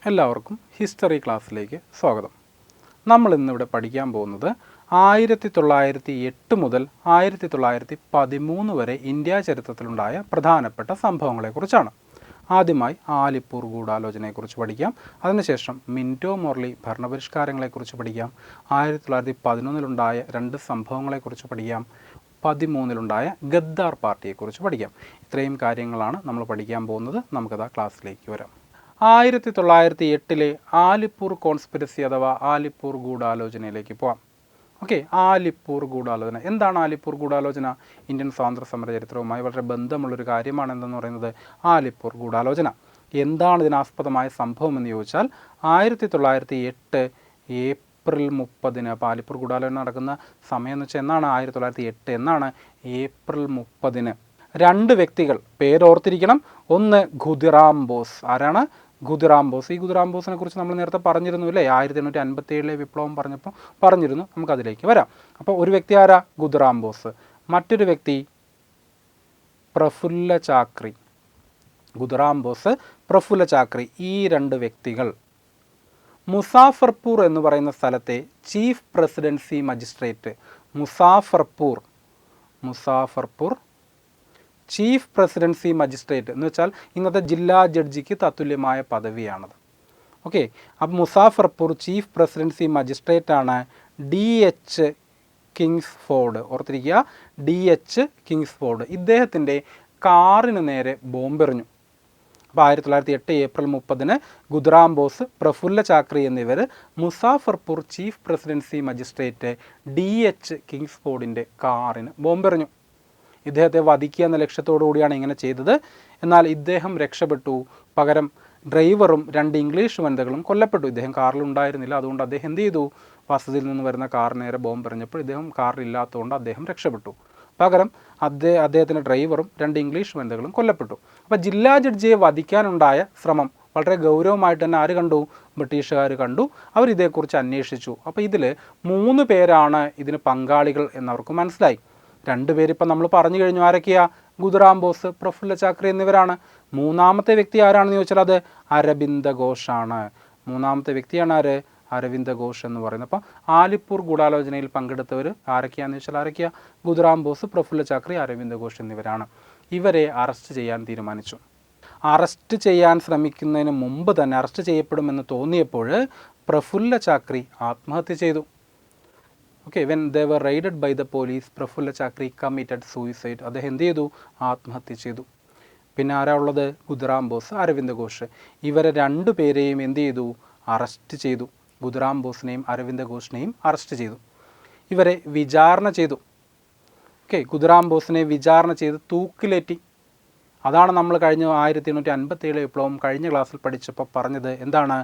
എല്ലാവർക്കും ഹിസ്റ്ററി ക്ലാസ്സിലേക്ക് സ്വാഗതം. നമ്മൾ ഇന്നിവിടെ പഠിക്കാൻ പോകുന്നത് 1908 മുതൽ 1913 വരെ ഇന്ത്യ ചരിത്രത്തിലുണ്ടായ പ്രധാനപ്പെട്ട സംഭവങ്ങളെക്കുറിച്ചാണ്. ആദ്യമായി ആലിപ്പൂർ ഗൂഢാലോചനയെക്കുറിച്ച് പഠിക്കാം. അതിനുശേഷം മിൻറ്റോ മോർലി ഭരണപരിഷ്കാരങ്ങളെക്കുറിച്ച് പഠിക്കാം. 1911 രണ്ട് സംഭവങ്ങളെക്കുറിച്ച് പഠിക്കാം. 13 ഗദ്ദാർ പാർട്ടിയെക്കുറിച്ച് പഠിക്കാം. ഇത്രയും കാര്യങ്ങളാണ് നമ്മൾ പഠിക്കാൻ പോകുന്നത്. നമുക്കത് ക്ലാസ്സിലേക്ക് വരാം. 1908 ആലിപ്പൂർ കോൺസ്പിരസി അഥവാ ആലിപ്പൂർ ഗൂഢാലോചനയിലേക്ക് പോകാം. ഓക്കെ, ആലിപ്പൂർ ഗൂഢാലോചന എന്താണ്? ആലിപ്പൂർ ഗൂഢാലോചന ഇന്ത്യൻ സ്വാതന്ത്ര്യ സമര ചരിത്രവുമായി വളരെ ബന്ധമുള്ളൊരു കാര്യമാണ്. എന്തെന്ന് പറയുന്നത് ആലിപ്പൂർ ഗൂഢാലോചന. എന്താണ് ഇതിനാസ്പദമായ സംഭവം എന്ന് ചോദിച്ചാൽ 1908 ഏപ്രിൽ 30. അപ്പോൾ ആലിപ്പൂർ ഗൂഢാലോചന നടക്കുന്ന സമയം എന്ന് വെച്ചാൽ എന്നാണ്? 1908 എന്നാണ് ഏപ്രിൽ 30. രണ്ട് വ്യക്തികൾ പേരോർത്തിരിക്കണം. ഒന്ന് ഖുദിറാം ബോസ്. ആരാണ്? ഖുദിറാം ബോസ്. ഈ ഖുദിറാം ബോസിനെ കുറിച്ച് നമ്മൾ നേരത്തെ പറഞ്ഞിരുന്നു അല്ലേ? 1857 വിപ്ലവം പറഞ്ഞപ്പോൾ പറഞ്ഞിരുന്നു. നമുക്കതിലേക്ക് വരാം. അപ്പോൾ ഒരു വ്യക്തി ആരാ? ഖുദിറാം ബോസ്. മറ്റൊരു വ്യക്തി പ്രഫുല്ല ചാക്രി. ഖുദിറാം ബോസ്, പ്രഫുല്ല ചാക്രി, ഈ രണ്ട് വ്യക്തികൾ മുസാഫർപൂർ എന്ന് പറയുന്ന സ്ഥലത്തെ chief presidency magistrate. Muzaffarpur chief presidency magistrate എന്ന് വെച്ചാൽ ഇന്നത്തെ ജില്ലാ ജഡ്ജിക്ക് തത്തുല്യമായ പദവിയാണത്. ഓക്കെ, അപ്പോൾ മുസാഫർപൂർ ചീഫ് പ്രസിഡൻസി മജിസ്ട്രേറ്റാണ് DH കിങ്സ്ഫോർഡ്. ഓർത്തിരിക്കുക, DH കിങ്സ്ഫോർഡ്. ഇദ്ദേഹത്തിൻ്റെ കാറിന് നേരെ ബോംബെറിഞ്ഞു. അപ്പോൾ 1908 ഏപ്രിൽ 30 ഖുദിറാം ബോസ്, പ്രഫുല്ല ചാക്രി എന്നിവർ Muzaffarpur chief presidency magistrate DH കിങ്സ്ഫോർഡിൻ്റെ കാറിന് ബോംബെറിഞ്ഞു. ഇദ്ദേഹത്തെ വധിക്കുക എന്ന ലക്ഷ്യത്തോടു കൂടിയാണ് ഇങ്ങനെ ചെയ്തത്. എന്നാൽ ഇദ്ദേഹം രക്ഷപ്പെട്ടു. പകരം ഡ്രൈവറും രണ്ട് ഇംഗ്ലീഷ് വനിതകളും കൊല്ലപ്പെട്ടു. ഇദ്ദേഹം കാറിലുണ്ടായിരുന്നില്ല. അതുകൊണ്ട് അദ്ദേഹം എന്ത് ചെയ്തു? വസതിയിൽ നിന്ന് വരുന്ന കാറിന് നേരെ ബോംബെറിഞ്ഞപ്പോൾ ഇദ്ദേഹം കാറിലില്ലാത്തതുകൊണ്ട് അദ്ദേഹം രക്ഷപ്പെട്ടു. പകരം അദ്ദേഹത്തിൻ്റെ ഡ്രൈവറും രണ്ട് ഇംഗ്ലീഷ് വനിതകളും കൊല്ലപ്പെട്ടു. അപ്പോൾ ജില്ലാ ജഡ്ജിയെ വധിക്കാനുണ്ടായ ശ്രമം വളരെ ഗൗരവമായിട്ട് തന്നെ ആര് കണ്ടു? ബ്രിട്ടീഷുകാർ കണ്ടു. അവരിതേക്കുറിച്ച് അന്വേഷിച്ചു. അപ്പോൾ ഇതിൽ 3 പേരാണ് ഇതിന് പങ്കാളികൾ എന്നവർക്ക് മനസ്സിലായി. 2 പേരിപ്പം നമ്മൾ പറഞ്ഞു കഴിഞ്ഞു. ആരൊക്കെയാ? ഖുദിറാം ബോസ്, പ്രഫുല്ല ചാക്രി എന്നിവരാണ്. മൂന്നാമത്തെ വ്യക്തി ആരാണെന്ന് ചോദിച്ചാൽ അത് അരബിന്ദ ഘോഷാണ്. മൂന്നാമത്തെ വ്യക്തിയാണ് ആര്? അരവിന്ദ ഘോഷ് എന്ന് പറയുന്നത്. അപ്പം ആലിപ്പൂർ ഗൂഢാലോചനയിൽ പങ്കെടുത്തവർ ആരൊക്കെയാണെന്ന് ചോദിച്ചാൽ ആരൊക്കെയാ? ഖുദിറാം ബോസ്, പ്രഫുല്ല ചാക്രി, അരവിന്ദ ഘോഷ് എന്നിവരാണ്. ഇവരെ അറസ്റ്റ് ചെയ്യാൻ തീരുമാനിച്ചു. അറസ്റ്റ് ചെയ്യാൻ ശ്രമിക്കുന്നതിന് മുമ്പ് തന്നെ അറസ്റ്റ് ചെയ്യപ്പെടുമെന്ന് തോന്നിയപ്പോൾ പ്രഫുല്ല ചാക്രി ആത്മഹത്യ ചെയ്തു. Okay, when they were raided by the police Prafulla Chaki committed suicide. അദ്ദേഹം എന്ത് ചെയ്തു? ആത്മഹത്യ ചെയ്തു. പിന്നെ ആരാ ഉള്ളത്? ഖുദിറാം ബോസ്, അരവിന്ദ ഘോഷ്. ഇവരെ 2 പേരെയും എന്ത് ചെയ്തു? അറസ്റ്റ് ചെയ്തു. ഖുദിറാം ബോസിനെയും അരവിന്ദ ഘോഷിനെയും അറസ്റ്റ് ചെയ്തു. ഇവരെ വിചാരണ ചെയ്തു. ഓക്കെ, ഖുദിറാം ബോസിനെ വിചാരണ ചെയ്ത് തൂക്കിലേറ്റി. അതാണ് നമ്മൾ കഴിഞ്ഞ 1857 വിപ്ലവം കഴിഞ്ഞ ക്ലാസ്സിൽ പഠിച്ചപ്പോൾ പറഞ്ഞത്. എന്താണ്?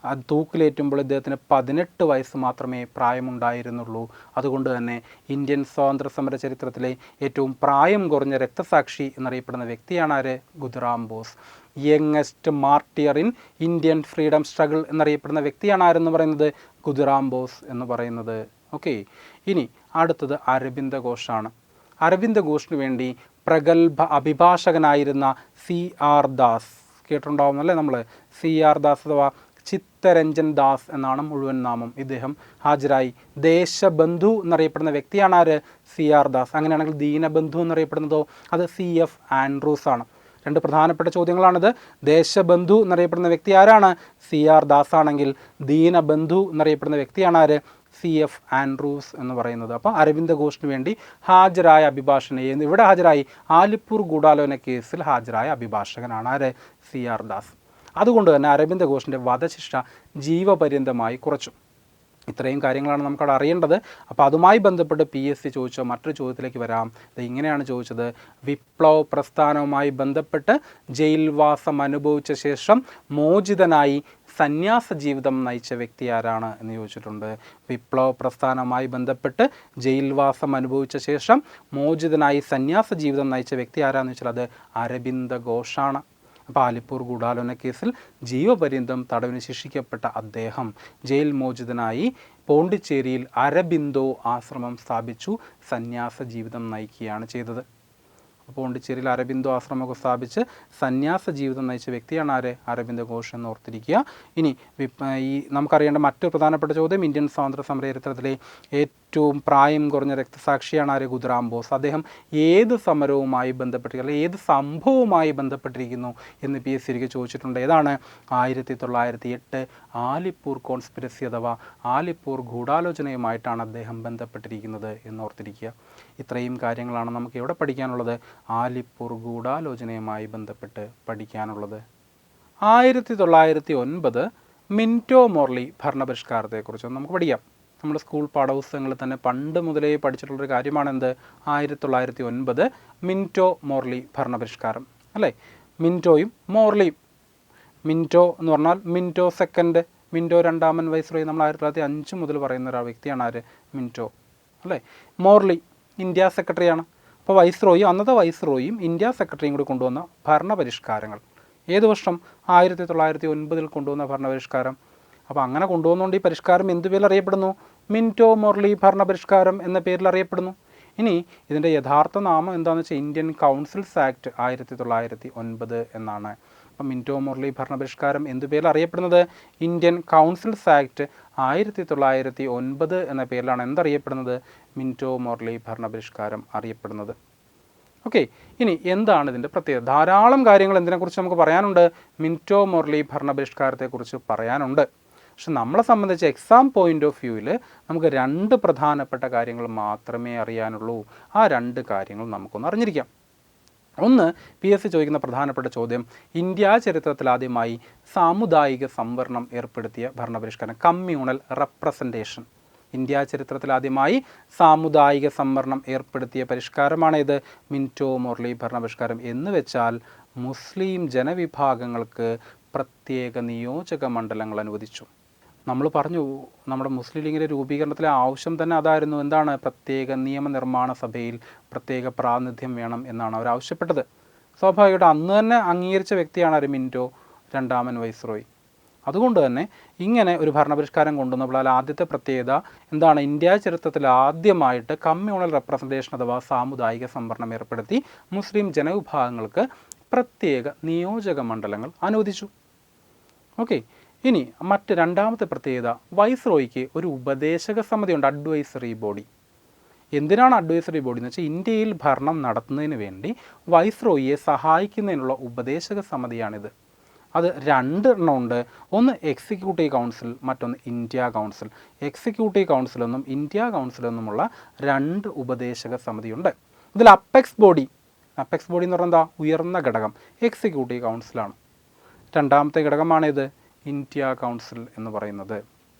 അത് തൂക്കിലേറ്റുമ്പോൾ ഇദ്ദേഹത്തിന് 18 വയസ്സ് മാത്രമേ പ്രായമുണ്ടായിരുന്നുള്ളൂ. അതുകൊണ്ട് തന്നെ ഇന്ത്യൻ സ്വാതന്ത്ര്യ സമര ചരിത്രത്തിലെ ഏറ്റവും പ്രായം കുറഞ്ഞ രക്തസാക്ഷി എന്നറിയപ്പെടുന്ന വ്യക്തിയാണ് ആര്? Khudiram boss. Youngest martyr in Indian freedom struggle എന്നറിയപ്പെടുന്ന വ്യക്തിയാണ് ആരെന്ന് പറയുന്നത്? ഖുദിറാം ബോസ് എന്ന് പറയുന്നത്. ഓക്കെ, ഇനി അടുത്തത് അരബിന്ദ ഘോഷാണ്. അരവിന്ദ ഘോഷിന് വേണ്ടി പ്രഗത്ഭ അഭിഭാഷകനായിരുന്ന CR ദാസ്. കേട്ടിട്ടുണ്ടാവുമല്ലേ നമ്മൾ? CR ദാസ് അഥവാ ചിത്തരഞ്ജൻ ദാസ് എന്നാണ് മുഴുവൻ നാമം. ഇദ്ദേഹം ഹാജരായി. ദേശബന്ധു എന്നറിയപ്പെടുന്ന വ്യക്തിയാണ് ആര്? CR ദാസ്. അങ്ങനെയാണെങ്കിൽ ദീനബന്ധു എന്നറിയപ്പെടുന്നതോ? അത് CF ആൻഡ്രൂസ് ആണ്. 2 പ്രധാനപ്പെട്ട ചോദ്യങ്ങളാണിത്. ദേശബന്ധു എന്നറിയപ്പെടുന്ന വ്യക്തി ആരാണ്? CR ദാസ് ആണെങ്കിൽ ദീനബന്ധു എന്നറിയപ്പെടുന്ന വ്യക്തിയാണ് ആര്? CF ആൻഡ്രൂസ് എന്ന് പറയുന്നത്. അപ്പോൾ അരവിന്ദ ഘോഷിന് വേണ്ടി ഹാജരായ അഭിഭാഷകൻ ഇവിടെ ഹാജരായി. ആലിപ്പൂർ ഗൂഢാലോചന കേസിൽ ഹാജരായ അഭിഭാഷകനാണ് ആര്? CR ദാസ്. അതുകൊണ്ട് തന്നെ അരവിന്ദ ഘോഷിൻ്റെ വധശിക്ഷ ജീവപര്യന്തമായി കുറച്ചു. ഇത്രയും കാര്യങ്ങളാണ് നമുക്കവിടെ അറിയേണ്ടത്. അപ്പോൾ അതുമായി ബന്ധപ്പെട്ട് PSC ചോദിച്ച മറ്റൊരു ചോദ്യത്തിലേക്ക് വരാം. ഇത് ഇങ്ങനെയാണ് ചോദിച്ചത്: വിപ്ലവ പ്രസ്ഥാനവുമായി ബന്ധപ്പെട്ട് ജയിൽവാസം അനുഭവിച്ച ശേഷം മോചിതനായി സന്യാസ ജീവിതം നയിച്ച വ്യക്തി ആരാണ് എന്ന് ചോദിച്ചിട്ടുണ്ട്. വിപ്ലവ പ്രസ്ഥാനവുമായി ബന്ധപ്പെട്ട് ജയിൽവാസം അനുഭവിച്ച ശേഷം മോചിതനായി സന്യാസ ജീവിതം നയിച്ച വ്യക്തി ആരാന്ന് വെച്ചാൽ അത് അരബിന്ദ ഘോഷാണ്. അപ്പോൾ ആലിപ്പൂർ ഗൂഢാലോചന കേസിൽ ജീവപര്യന്തം തടവിന് ശിക്ഷിക്കപ്പെട്ട അദ്ദേഹം ജയിൽ മോചിതനായി പോണ്ടിച്ചേരിയിൽ അരബിന്ദോ ആശ്രമം സ്ഥാപിച്ചു സന്യാസ ജീവിതം നയിക്കുകയാണ് ചെയ്തത്. അപ്പോൾ പോണ്ടിച്ചേരിയിൽ അരബിന്ദോ ആശ്രമമൊക്കെ സ്ഥാപിച്ച് സന്യാസ ജീവിതം നയിച്ച വ്യക്തിയാണ് ആര്? അരബിന്ദോ ഘോഷ് എന്ന് ഓർത്തിരിക്കുക. ഇനി ഈ നമുക്കറിയേണ്ട മറ്റൊരു പ്രധാനപ്പെട്ട ചോദ്യം, ഇന്ത്യൻ സ്വാതന്ത്ര്യ സമര ചരിത്രത്തിലെ ഏറ്റവും പ്രായം കുറഞ്ഞ രക്തസാക്ഷിയാണ് ആര്? ഖുദിറാം ബോസ്. അദ്ദേഹം ഏത് സമരവുമായി ബന്ധപ്പെട്ടിരിക്കുന്നു, അല്ലെങ്കിൽ ഏത് സംഭവവുമായി ബന്ധപ്പെട്ടിരിക്കുന്നു എന്ന് PSC ഒരിക്കൽ ചോദിച്ചിട്ടുണ്ട്. ഏതാണ്? 1908 ആലിപ്പൂർ കോൺസ്പിരസി അഥവാ ആലിപ്പൂർ ഗൂഢാലോചനയുമായിട്ടാണ് അദ്ദേഹം ബന്ധപ്പെട്ടിരിക്കുന്നത് എന്നോർത്തിരിക്കുക. ഇത്രയും കാര്യങ്ങളാണ് നമുക്ക് എവിടെ പഠിക്കാനുള്ളത്? ആലിപ്പൂർ ഗൂഢാലോചനയുമായി ബന്ധപ്പെട്ട് പഠിക്കാനുള്ളത്. 1909 മിൻറ്റോ മോർലി ഭരണപരിഷ്കാരത്തെക്കുറിച്ച് നമുക്ക് പഠിക്കാം. നമ്മുടെ സ്കൂൾ പാഠപുസ്തകങ്ങളിൽ തന്നെ പണ്ട് മുതലേ പഠിച്ചിട്ടുള്ളൊരു കാര്യമാണ് എന്ത്? 1909 മിൻറ്റോ മോർലി ഭരണപരിഷ്കാരം, അല്ലേ? മിൻറ്റോയും മോർലിയും. മിൻറ്റോ എന്ന് പറഞ്ഞാൽ മിൻറ്റോ സെക്കൻഡ്, മിൻറ്റോ രണ്ടാമൻ വൈസ്രോയി. നമ്മൾ 1905 മുതൽ പറയുന്ന ഒരു വ്യക്തിയാണ് ആര്? മിൻറ്റോ, അല്ലേ? മോർലി ഇന്ത്യ സെക്രട്ടറിയാണ്. അപ്പോൾ വൈസ്രോയും അന്നത്തെ വൈസ്രോയും ഇന്ത്യ സെക്രട്ടറിയും കൂടി കൊണ്ടുവന്ന ഭരണപരിഷ്കാരങ്ങൾ ഏത് വർഷം? 1909 കൊണ്ടുവന്ന ഭരണപരിഷ്കാരം. അപ്പോൾ അങ്ങനെ കൊണ്ടുവന്നുകൊണ്ട് ഈ പരിഷ്കാരം എന്ത് പേരിൽ അറിയപ്പെടുന്നു? മിൻറ്റോ മോർലി ഭരണപരിഷ്കാരം എന്ന പേരിൽ അറിയപ്പെടുന്നു. ഇനി ഇതിൻ്റെ യഥാർത്ഥ നാമം എന്താണെന്ന് വെച്ചാൽ ഇന്ത്യൻ കൗൺസിൽസ് ആക്ട് 1909 എന്നാണ്. അപ്പം മിൻറ്റോ മോർലി ഭരണപരിഷ്കാരം എന്ത് പേരിൽ അറിയപ്പെടുന്നത്? ഇന്ത്യൻ കൗൺസിൽസ് ആക്ട് 1909 എന്ന പേരിലാണ് എന്തറിയപ്പെടുന്നത്? മിൻറ്റോ മോർലി ഭരണപരിഷ്കാരം അറിയപ്പെടുന്നത്. ഓക്കെ, ഇനി എന്താണ് ഇതിൻ്റെ പ്രത്യേകത? ധാരാളം കാര്യങ്ങൾ എന്തിനെക്കുറിച്ച് നമുക്ക് പറയാനുണ്ട്? മിൻറ്റോ മോർലി ഭരണപരിഷ്കാരത്തെക്കുറിച്ച് പറയാനുണ്ട്. പക്ഷെ നമ്മളെ സംബന്ധിച്ച് എക്സാം പോയിൻ്റ് ഓഫ് വ്യൂവിൽ നമുക്ക് 2 പ്രധാനപ്പെട്ട കാര്യങ്ങൾ മാത്രമേ അറിയാനുള്ളൂ. ആ 2 കാര്യങ്ങൾ നമുക്കൊന്ന് അറിഞ്ഞിരിക്കാം. ഒന്ന്, PSC ചോദിക്കുന്ന പ്രധാനപ്പെട്ട ചോദ്യം, ഇന്ത്യ ചരിത്രത്തിൽ ആദ്യമായി സാമുദായിക സംവരണം ഏർപ്പെടുത്തിയ ഭരണപരിഷ്കാരം, കമ്മ്യൂണൽ റെപ്രസെൻറ്റേഷൻ. ഇന്ത്യ ചരിത്രത്തിൽ ആദ്യമായി സാമുദായിക സംവരണം ഏർപ്പെടുത്തിയ പരിഷ്കാരമാണ് ഇത്? മിൻറ്റോ മോർലി ഭരണപരിഷ്കാരം. എന്ന് വെച്ചാൽ മുസ്ലിം ജനവിഭാഗങ്ങൾക്ക് പ്രത്യേക നിയോജക മണ്ഡലങ്ങൾ അനുവദിച്ചു. നമ്മൾ പറഞ്ഞു നമ്മുടെ മുസ്ലിം ലീഗിൻ്റെ രൂപീകരണത്തിലെ ആവശ്യം തന്നെ അതായിരുന്നു. എന്താണ്? പ്രത്യേക നിയമനിർമ്മാണ സഭയിൽ പ്രത്യേക പ്രാതിനിധ്യം വേണം എന്നാണ് അവർ ആവശ്യപ്പെട്ടത്. സ്വാഭാവികമായിട്ട് അന്ന് തന്നെ അംഗീകരിച്ച വ്യക്തിയാണ് ആര്? മിൻറ്റോ രണ്ടാമൻ വൈസ്രോയി. അതുകൊണ്ട് തന്നെ ഇങ്ങനെ ഒരു ഭരണപരിഷ്കാരം കൊണ്ടുവന്നപ്പോൾ ആദ്യത്തെ പ്രത്യേകത എന്താണ്? ഇന്ത്യ ചരിത്രത്തിൽ ആദ്യമായിട്ട് കമ്മ്യൂണൽ റെപ്രസെൻറ്റേഷൻ അഥവാ സാമുദായിക സംവരണം ഏർപ്പെടുത്തി മുസ്ലിം ജനവിഭാഗങ്ങൾക്ക് പ്രത്യേക നിയോജക മണ്ഡലങ്ങൾ അനുവദിച്ചു. ഓക്കെ, ഇനി രണ്ടാമത്തെ പ്രത്യേകത, വൈസ്രോയിക്ക് ഒരു ഉപദേശക സമിതിയുണ്ട്, അഡ്വൈസറി ബോഡി. എന്തിനാണ് അഡ്വൈസറി ബോഡി എന്ന് വെച്ചാൽ ഇന്ത്യയിൽ ഭരണം നടത്തുന്നതിന് വേണ്ടി വൈസ്രോയിയെ സഹായിക്കുന്നതിനുള്ള ഉപദേശക സമിതിയാണിത്. അത് 2 എണ്ണമുണ്ട്. ഒന്ന് എക്സിക്യൂട്ടീവ് കൗൺസിൽ, മറ്റൊന്ന് ഇന്ത്യ കൗൺസിൽ. എക്സിക്യൂട്ടീവ് കൗൺസിലെന്നും ഇന്ത്യ കൗൺസിലെന്നുമുള്ള 2 ഉപദേശക സമിതിയുണ്ട്. ഇതിൽ അപ്പെക്സ് ബോഡി എന്ന് പറഞ്ഞാൽ എന്താ? ഉയർന്ന ഘടകം എക്സിക്യൂട്ടീവ് കൗൺസിലാണ്. രണ്ടാമത്തെ ഘടകമാണിത് ഇന്ത്യ കൗൺസിൽ എന്ന് പറയുന്നത്.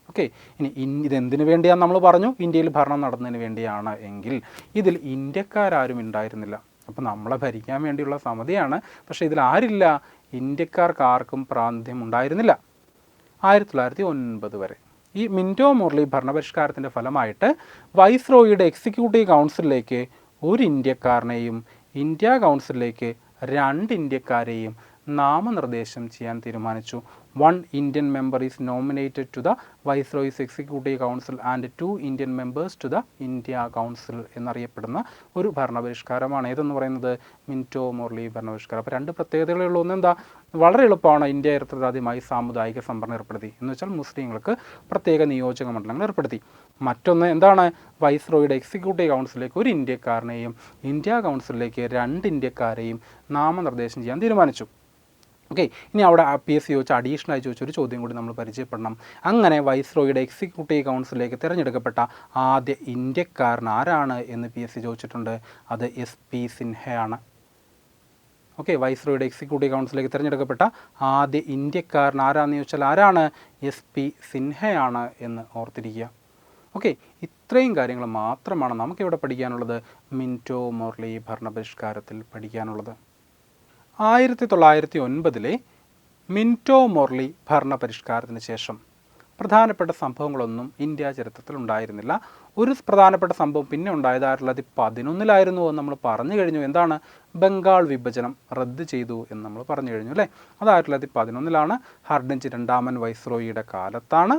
ഓക്കെ, ഇനി ഇതെന്തിനു വേണ്ടിയാണെന്ന് നമ്മൾ പറഞ്ഞു, ഇന്ത്യയിൽ ഭരണം നടന്നതിന് വേണ്ടിയാണ് എങ്കിൽ ഇതിൽ ഇന്ത്യക്കാരും ഉണ്ടായിരുന്നില്ല. അപ്പോൾ നമ്മളെ ഭരിക്കാൻ വേണ്ടിയുള്ള സമിതിയാണ്. പക്ഷേ ഇതിൽ ആരില്ല? ഇന്ത്യക്കാർക്ക് ആർക്കും പ്രാതിനിധ്യം ഉണ്ടായിരുന്നില്ല 1909 വരെ. ഈ മിൻറ്റോ മോർലി ഭരണപരിഷ്കാരത്തിൻ്റെ ഫലമായിട്ട് വൈസ്രോയിയുടെ എക്സിക്യൂട്ടീവ് കൗൺസിലിലേക്ക് ഒരു ഇന്ത്യക്കാരനെയും ഇന്ത്യ കൗൺസിലിലേക്ക് 2 ഇന്ത്യക്കാരെയും നാമനിർദ്ദേശം ചെയ്യാൻ തീരുമാനിച്ചു. 1 Indian member is nominated to the Viceroy's Executive Council and 2 Indian members to the India Council എന്നറിയപ്പെടുന്ന ഒരു ഭരണപരിഷ്കാരമാണ് ഏതെന്ന് പറയുന്നത്? മിൻറ്റോ മോർലി ഭരണപരിഷ്കാരം. അപ്പോൾ 2 പ്രത്യേകതകളേ ഉള്ളൂ. ഒന്നെന്താ? വളരെ എളുപ്പമാണ്. ഇന്ത്യ ചരിത്രത്തിൽ ആദ്യമായി സാമുദായിക സംവരണം ഏർപ്പെടുത്തി എന്ന് വെച്ചാൽ മുസ്ലിങ്ങൾക്ക് പ്രത്യേക നിയോജക മണ്ഡലങ്ങൾ ഏർപ്പെടുത്തി. മറ്റൊന്ന് എന്താണ്? വൈസ്രോയിയുടെ എക്സിക്യൂട്ടീവ് കൗൺസിലിലേക്ക് ഒരു ഇന്ത്യക്കാരനെയും ഇന്ത്യ കൗൺസിലിലേക്ക് 2 ഇന്ത്യക്കാരെയും നാമനിർദ്ദേശം ചെയ്യാൻ തീരുമാനിച്ചു. ഓക്കെ, ഇനി അവിടെ PSC ചോദിച്ച അഡീഷണലായി ചോദിച്ചൊരു ചോദ്യം കൂടി നമ്മൾ പരിചയപ്പെടണം. അങ്ങനെ വൈസ്രോയിയുടെ എക്സിക്യൂട്ടീവ് കൗൺസിലിലേക്ക് തിരഞ്ഞെടുക്കപ്പെട്ട ആദ്യ ഇന്ത്യക്കാരൻ ആരാണ് എന്ന് PSC ചോദിച്ചിട്ടുണ്ട്. അത് SP സിൻഹയാണ്. ഓക്കെ, വൈസ്രോയിയുടെ എക്സിക്യൂട്ടീവ് കൗൺസിലിലേക്ക് തിരഞ്ഞെടുക്കപ്പെട്ട ആദ്യ ഇന്ത്യക്കാരൻ ആരാണെന്ന് ചോദിച്ചാൽ ആരാണ്? SP സിൻഹയാണ് എന്ന് ഓർത്തിരിക്കുക. ഓക്കെ, ഇത്രയും കാര്യങ്ങൾ മാത്രമാണ് നമുക്കിവിടെ പഠിക്കാനുള്ളത്, മിൻറ്റോ മോർലി ഭരണപരിഷ്കാരത്തിൽ പഠിക്കാനുള്ളത്. 1909 മിൻറ്റോ മോർലി ഭരണപരിഷ്കാരത്തിന് ശേഷം പ്രധാനപ്പെട്ട സംഭവങ്ങളൊന്നും ഇന്ത്യ ചരിത്രത്തിൽ ഉണ്ടായിരുന്നില്ല. ഒരു പ്രധാനപ്പെട്ട സംഭവം പിന്നെ ഉണ്ടായത് 1911 എന്ന് നമ്മൾ പറഞ്ഞു കഴിഞ്ഞു. എന്താണ്? ബംഗാൾ വിഭജനം റദ്ദ് ചെയ്തു എന്ന് നമ്മൾ പറഞ്ഞു കഴിഞ്ഞു അല്ലേ. അത് 1911 ഹർഡിഞ്ച് രണ്ടാമൻ വൈസ്രോയിയുടെ കാലത്താണ്.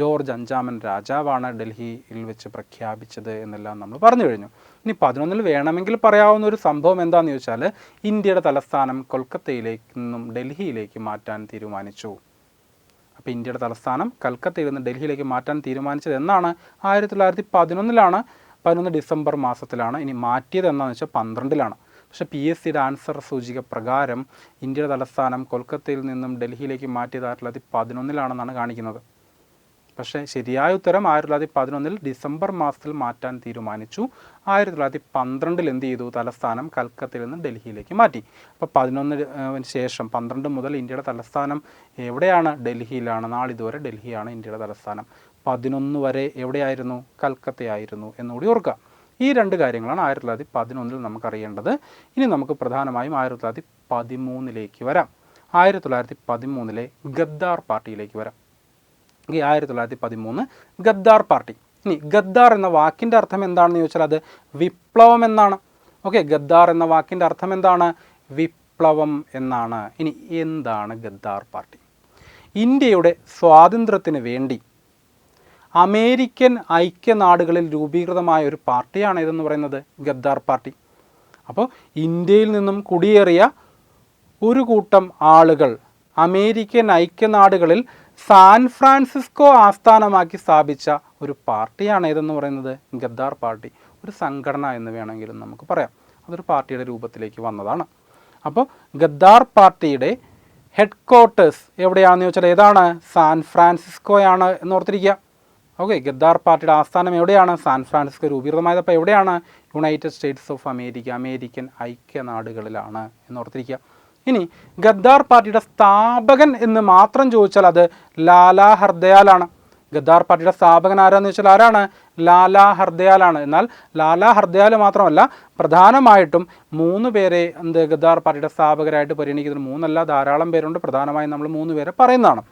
ജോർജ് അഞ്ചാമൻ രാജാവാണ് ഡൽഹിയിൽ വെച്ച് പ്രഖ്യാപിച്ചത് എന്നെല്ലാം നമ്മൾ പറഞ്ഞു കഴിഞ്ഞു. ഇനി 11 വേണമെങ്കിൽ പറയാവുന്ന ഒരു സംഭവം എന്താണെന്ന് ചോദിച്ചാൽ, ഇന്ത്യയുടെ തലസ്ഥാനം കൊൽക്കത്തയിലേക്ക് നിന്നും ഡൽഹിയിലേക്ക് മാറ്റാൻ തീരുമാനിച്ചു. അപ്പോൾ ഇന്ത്യയുടെ തലസ്ഥാനം കൽക്കത്തയിൽ നിന്ന് ഡൽഹിയിലേക്ക് മാറ്റാൻ തീരുമാനിച്ചത് എന്നാണ്? 1911 11 ഡിസംബർ മാസത്തിലാണ്. ഇനി മാറ്റിയത് എന്താണെന്ന് വെച്ചാൽ 12 പക്ഷേ PSCയുടെ ആൻസർ സൂചിക പ്രകാരം ഇന്ത്യയുടെ തലസ്ഥാനം കൊൽക്കത്തയിൽ നിന്നും ഡൽഹിയിലേക്ക് മാറ്റിയത് 1911 കാണിക്കുന്നത്. പക്ഷേ ശരിയായ ഉത്തരം 1911 ഡിസംബർ മാസത്തിൽ മാറ്റാൻ തീരുമാനിച്ചു. 1912 എന്ത് ചെയ്തു? തലസ്ഥാനം കൽക്കത്തയിൽ നിന്ന് ഡൽഹിയിലേക്ക് മാറ്റി. അപ്പോൾ 11 ശേഷം 12 മുതൽ ഇന്ത്യയുടെ തലസ്ഥാനം എവിടെയാണ്? ഡൽഹിയിലാണ്. നാളിതുവരെ ഡൽഹിയാണ് ഇന്ത്യയുടെ തലസ്ഥാനം. 11 വരെ എവിടെയായിരുന്നു? കൽക്കത്തയായിരുന്നു എന്നുകൂടി ഓർക്കുക. ഈ രണ്ട് കാര്യങ്ങളാണ് 1911 നമുക്കറിയേണ്ടത്. ഇനി നമുക്ക് പ്രധാനമായും 1913 വരാം. 1913 ഗദ്ദാർ പാർട്ടിയിലേക്ക് വരാം. 1913 ഗദ്ദാർ പാർട്ടി. ഇനി ഗദ്ദാർ എന്ന വാക്കിൻ്റെ അർത്ഥം എന്താണെന്ന് ചോദിച്ചാൽ അത് വിപ്ലവം എന്നാണ്. ഓക്കെ, ഗദ്ദാർ എന്ന വാക്കിൻ്റെ അർത്ഥം എന്താണ്? വിപ്ലവം എന്നാണ്. ഇനി എന്താണ് ഗദ്ദാർ പാർട്ടി? ഇന്ത്യയുടെ സ്വാതന്ത്ര്യത്തിന് വേണ്ടി അമേരിക്കൻ ഐക്യനാടുകളിൽ രൂപീകൃതമായ ഒരു പാർട്ടിയാണ് ഇതെന്ന് പറയുന്നത് ഗദ്ദാർ പാർട്ടി. അപ്പോൾ ഇന്ത്യയിൽ നിന്നും കുടിയേറിയ ഒരു കൂട്ടം ആളുകൾ അമേരിക്കൻ ഐക്യനാടുകളിൽ സാൻ ഫ്രാൻസിസ്കോ ആസ്ഥാനമാക്കി സ്ഥാപിച്ച ഒരു പാർട്ടിയാണ് ഏതെന്ന് പറയുന്നത് ഗദ്ദാർ പാർട്ടി. ഒരു സംഘടന എന്ന് വേണമെങ്കിലും നമുക്ക് പറയാം. അതൊരു പാർട്ടിയുടെ രൂപത്തിലേക്ക് വന്നതാണ്. അപ്പോൾ ഗദ്ദാർ പാർട്ടിയുടെ ഹെഡ് ക്വാർട്ടേഴ്സ് എവിടെയാണെന്ന് ചോദിച്ചാൽ ഏതാണ്? സാൻ ഫ്രാൻസിസ്കോയാണ് എന്നോർത്തിരിക്കുക. ഓക്കെ, ഗദ്ദാർ പാർട്ടിയുടെ ആസ്ഥാനം എവിടെയാണ്? San Francisco. രൂപീകൃതമായതപ്പോൾ എവിടെയാണ്? United States of America, American ഐക്യനാടുകളിലാണ് എന്നോർത്തിരിക്കുക. ഇനി ഗദ്ദാർ പാർട്ടിയുടെ സ്ഥാപകൻ എന്ന് മാത്രം ചോദിച്ചാൽ അത് ലാലാ ഹർദയാലാണ്. ഗദ്ദാർ പാർട്ടിയുടെ സ്ഥാപകൻ ആരാന്ന് ചോദിച്ചാൽ ആരാണ്? ലാലാ ഹർദയാലാണ്. എന്നാൽ ലാലാ ഹർദയാൽ മാത്രമല്ല, പ്രധാനമായിട്ടും 3 പേരെ ഗദ്ദാർ പാർട്ടിയുടെ സ്ഥാപകരായിട്ട് പരിഗണിക്കുന്നത്. 3 അല്ല, ധാരാളം പേരുണ്ട്. പ്രധാനമായും നമ്മൾ 3 പേരെ പറയുന്നതാണ്.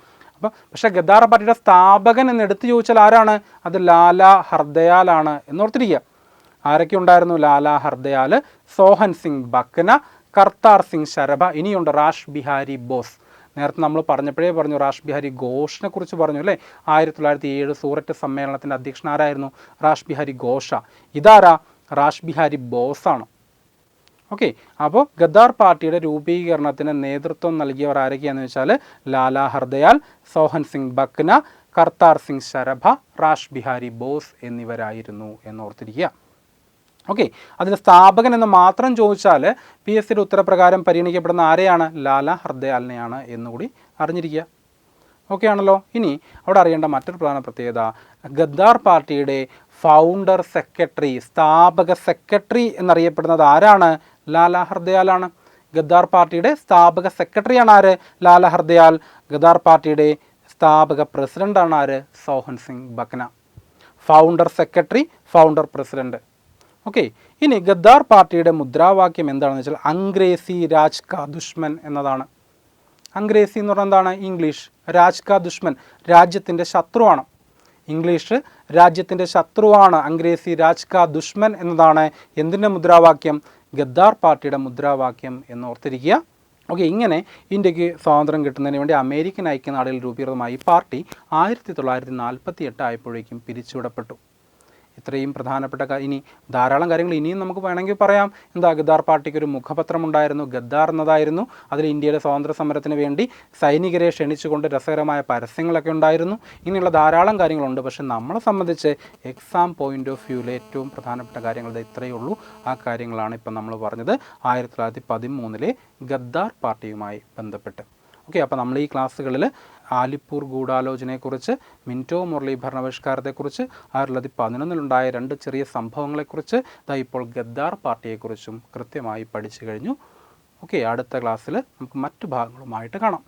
പക്ഷേ ഗദ്ദാർ പാർട്ടിയുടെ സ്ഥാപകൻ എന്ന് എടുത്തു ചോദിച്ചാൽ ആരാണ്? അത് ലാലാ ഹർദയാലാണ് എന്നോർത്തിരിക്കുക. ആരൊക്കെ ഉണ്ടായിരുന്നു? ലാലാ ഹർദയാൽ, സോഹൻ സിംഗ് ബക്ന, കർത്താർ സിംഗ് സരഭ. ഇനിയുണ്ട് റാഷ് ബിഹാരി ബോസ്. നേരത്തെ നമ്മൾ പറഞ്ഞപ്പോഴേ പറഞ്ഞു, റാഷ് ബിഹാരി ഘോഷിനെ കുറിച്ച് പറഞ്ഞു അല്ലേ. 1907 സൂററ്റ് സമ്മേളനത്തിൻ്റെ അധ്യക്ഷൻ ആരായിരുന്നു? റാഷ് ബിഹാരി ഘോഷ. ഇതാരാ? റാഷ് ബിഹാരി ബോസാണ്. ഓക്കെ, അപ്പോൾ ഗദ്ദാർ പാർട്ടിയുടെ രൂപീകരണത്തിന് നേതൃത്വം നൽകിയവർ ആരൊക്കെയാണെന്ന് വെച്ചാൽ ലാലാ ഹർദയാൽ, സോഹൻ സിംഗ് ബക്ന, കർത്താർ സിംഗ് സരഭ, റാഷ് ബിഹാരി ബോസ് എന്നിവരായിരുന്നു എന്നോർത്തിരിക്കുക. ഓക്കെ, അതിൻ്റെ സ്ഥാപകൻ എന്ന് മാത്രം ചോദിച്ചാൽ PSCയുടെ ഉത്തരപ്രകാരം പരിഗണിക്കപ്പെടുന്ന ആരെയാണ്? ലാലാ ഹർദയാലിനെയാണ് എന്നുകൂടി അറിഞ്ഞിരിക്കുക. ഓക്കെ ആണല്ലോ. ഇനി അവിടെ അറിയേണ്ട മറ്റൊരു പ്രധാന പ്രത്യേകത, ഗദ്ദാർ പാർട്ടിയുടെ ഫൗണ്ടർ സെക്രട്ടറി, സ്ഥാപക സെക്രട്ടറി എന്നറിയപ്പെടുന്നത് ആരാണ്? ലാലാ ഹർദയാലാണ്. ഗദ്ദാർ പാർട്ടിയുടെ സ്ഥാപക സെക്രട്ടറിയാണ് ആര്? ലാലാ ഹർദയാൽ. ഗദ്ദാർ പാർട്ടിയുടെ സ്ഥാപക പ്രസിഡൻ്റാണ് ആര്? സോഹൻ സിംഗ് ബക്ന. Founder secretary, founder president. Okay, ഇനി ഗദ്ദാർ പാർട്ടിയുടെ മുദ്രാവാക്യം എന്താണെന്ന് വെച്ചാൽ അംഗ്രേസി രാജ് കാ ദുഷ്മൻ എന്നതാണ്. അംഗ്രേസി എന്ന് പറഞ്ഞാൽ എന്താണ്? ഇംഗ്ലീഷ്. രാജ് കാ ദുഷ്മൻ, രാജ്യത്തിൻ്റെ ശത്രുവാണ്. ഇംഗ്ലീഷ് രാജ്യത്തിൻ്റെ ശത്രുവാണ്. അംഗ്രേസി രാജ് കാ ദുഷ്മൻ എന്നതാണ് എന്തിൻ്റെ മുദ്രാവാക്യം? ഗദ്ദാർ പാർട്ടിയുടെ മുദ്രാവാക്യം എന്നോർത്തിരിക്കുക. ഓക്കെ, ഇങ്ങനെ ഇന്ത്യക്ക് സ്വാതന്ത്ര്യം കിട്ടുന്നതിന് വേണ്ടി അമേരിക്കൻ ഐക്യനാടുകളിൽ രൂപീകൃതമായി പാർട്ടി 1948 ആയപ്പോഴേക്കും പിരിച്ചുവിടപ്പെട്ടു. ഇത്രയും പ്രധാനപ്പെട്ട ഇനി ധാരാളം കാര്യങ്ങൾ ഇനിയും നമുക്ക് വേണമെങ്കിൽ പറയാം. ഗദ്ദാർ പാർട്ടിക്ക് ഒരു മുഖപത്രമുണ്ടായിരുന്നു, ഗദ്ദാർ എന്നതായിരുന്നു. അതിൽ ഇന്ത്യയുടെ സ്വാതന്ത്ര്യ സമരത്തിന് വേണ്ടി സൈനികരെ ക്ഷണിച്ചുകൊണ്ട് രസകരമായ പരസ്യങ്ങളൊക്കെ ഉണ്ടായിരുന്നു. ഇങ്ങനെയുള്ള ധാരാളം കാര്യങ്ങളുണ്ട്. പക്ഷേ നമ്മളെ സംബന്ധിച്ച് എക്സാം പോയിൻ്റ് ഓഫ് വ്യൂവിൽ ഏറ്റവും പ്രധാനപ്പെട്ട കാര്യങ്ങൾ ഇത്രയേ ഉള്ളൂ. ആ കാര്യങ്ങളാണ് ഇപ്പം നമ്മൾ പറഞ്ഞത് 1913 ഗദ്ദാർ പാർട്ടിയുമായി ബന്ധപ്പെട്ട്. ഓക്കെ, അപ്പോൾ നമ്മൾ ഈ ക്ലാസ്സുകളിൽ ആലിപ്പൂർ ഗൂഢാലോചനയെക്കുറിച്ച്, മിൻറ്റോ മുരളി ഭരണപരിഷ്കാരത്തെക്കുറിച്ച്, 1911 2 ചെറിയ സംഭവങ്ങളെക്കുറിച്ച്, ഇപ്പോൾ ഗദ്ദാർ പാർട്ടിയെക്കുറിച്ചും കൃത്യമായി പഠിച്ചു കഴിഞ്ഞു. ഓക്കെ, അടുത്ത ക്ലാസ്സിൽ നമുക്ക് മറ്റു ഭാഗങ്ങളുമായിട്ട് കാണാം.